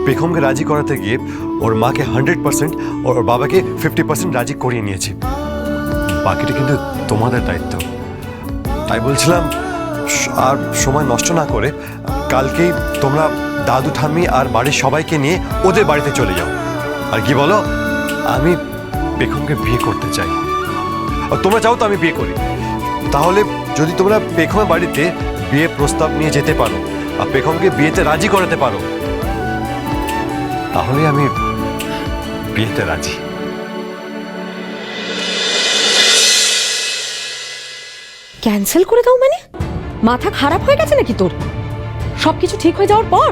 পেখমকে রাজি করাতে গিয়ে ওর মাকে 100%, ওর বাবাকে 50% রাজি করিয়ে নিয়েছি। বাকিটা কিন্তু তোমাদের দায়িত্ব। তাই বলছিলাম, আর সময় নষ্ট না করে কালকেই তোমরা দাদু ঠাম্মি আর বাড়ির সবাইকে নিয়ে ওদের বাড়িতে চলে যাও। আর কি বলো, আমি পেখমকে বিয়ে করতে চাই। আর তোমরা চাও তো আমি বিয়ে করি, তাহলে যদি তোমরা পেখমের বাড়িতে বিয়ে প্রস্তাব নিয়ে যেতে পারো আর পেখমকে বিয়েতে রাজি করাতে পারো, তাহলে আমি বিয়েতে রাজি। ক্যান্সেল করে দাও মানে? মাথা খারাপ হয়ে গেছে নাকি তোর? সবকিছু ঠিক হয়ে যাওয়ার পর?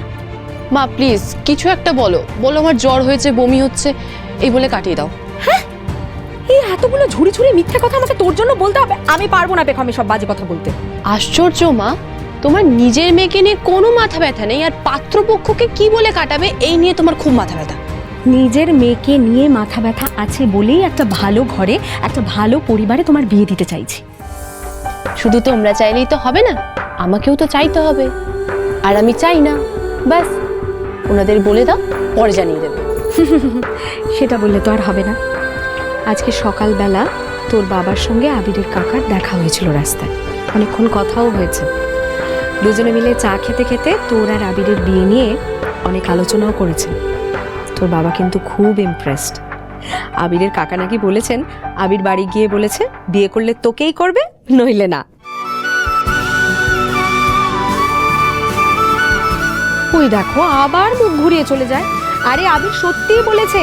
মা প্লিজ কিছু একটা বলো, বলো আমার জ্বর হয়েছে, বমি হচ্ছে, এই বলে কাটিয়ে দাও। হ্যাঁ, এই এতগুলো ঝুড়ি ঝুড়ি মিথ্যে কথা আমাকে তোর জন্য বলতে হবে? আমি পারবো না পেখমে সব বাজে কথা বলতে। আশ্চর্য মা, তোমার নিজের মেয়েকে নিয়ে কোনো মাথা ব্যথা নেই, আর পাত্রপক্ষকে কি বলে কাটাবে এই নিয়ে তোমার খুব মাথা ব্যথা। নিজের মেয়েকে নিয়ে মাথা ব্যথা আছে বলেই একটা ভালো ঘরে, একটা ভালো পরিবারে তোমার বিয়ে দিতে চাইছি। শুধু তোমরা চাইলেই তো হবে না, আমাকেও তো চাইতে হবে। আর আমি চাই না, ব্যাস ওনাদের বলে দাও, পরে জানিয়ে দেবে। সেটা বললে তো আর হবে না। আজকে সকালবেলা তোর বাবার সঙ্গে আবিরের কাকার দেখা হয়েছিল রাস্তায়, অনেকক্ষণ কথাও হয়েছে। দুজনে মিলে চা খেতে খেতে তোর আর আবিরের বিয়ে নিয়ে অনেক আলোচনাও করেছে। তোর বাবা কিন্তু খুব ইমপ্রেসড। আবিরের কাকা নাকি বলেছেন, আবির বাড়ি গিয়ে বলেছে বিয়ে করলে তোকেই করবে, নইলে না। ওই দেখো আবার মুখ ঘুরিয়ে চলে যায়। আরে আবির সত্যিই বলেছে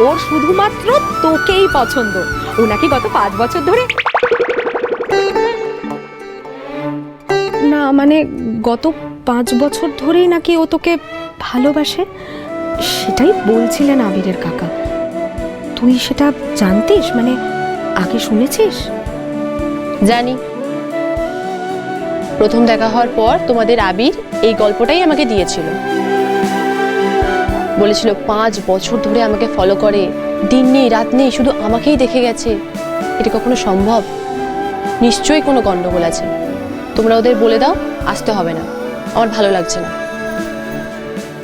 ওর শুধুমাত্র তোকেই পছন্দ। ও নাকি গত 5 বছর ধরে, না মানে গত 5 বছর ধরেই নাকি ও তোকে ভালোবাসে, সেটাই বলছিলেন আবিরের কাকা। তুই সেটা জানতিস, মানে আগে শুনেছিস? জানি, প্রথম দেখা হওয়ার পর তোমাদের আবির এই গল্পটাই আমাকে দিয়েছিল। বলেছিল 5 বছর ধরে আমাকে ফলো করে, দিন নেই রাত নেই শুধু আমাকেই দেখে গেছে। এটা কখনো সম্ভব? নিশ্চয়ই কোনো গন্ডগোল আছে। তোমরা ওদের বলে দাও আসতে হবে না, আমার ভালো লাগছে না।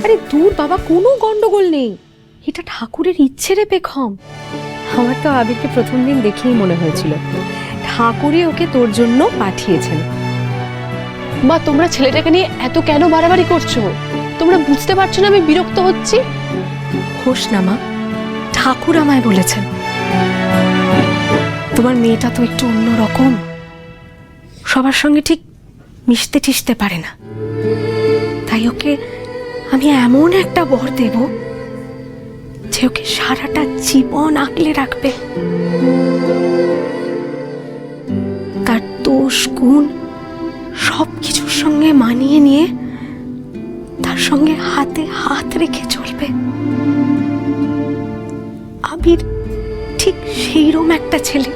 আরে দূর বাবা, কোনো গন্ডগোল নেই, এটা ঠাকুরের ইচ্ছে রে পেখম। আমার তো আবিরকে প্রথম দিন দেখেই মনে হয়েছিল ঠাকুরই ওকে তোর জন্য পাঠিয়েছেন। মা তোমরা ছেলেটাকে নিয়ে এত কেন বাড়াবাড়ি করছো? তোমরা বুঝতে পারছো না আমি বিরক্ত হচ্ছি? হোস না মা, ঠাকুর আমায় বলেছেন তোমার মেয়েটা তো একটু অন্যরকম, সবার সঙ্গে ঠিক মিশতে টিশতে পারে না। তাই ওকে আমি এমন একটা বর দেব যে ওকে সারাটা জীবন আগলে রাখবে। তার দোষ গুণ সবকিছুর সঙ্গে মানিয়ে নিয়ে তার সঙ্গে হাতে হাত রেখে চলবে। আবির ঠিক সেইরকম একটা ছেলে।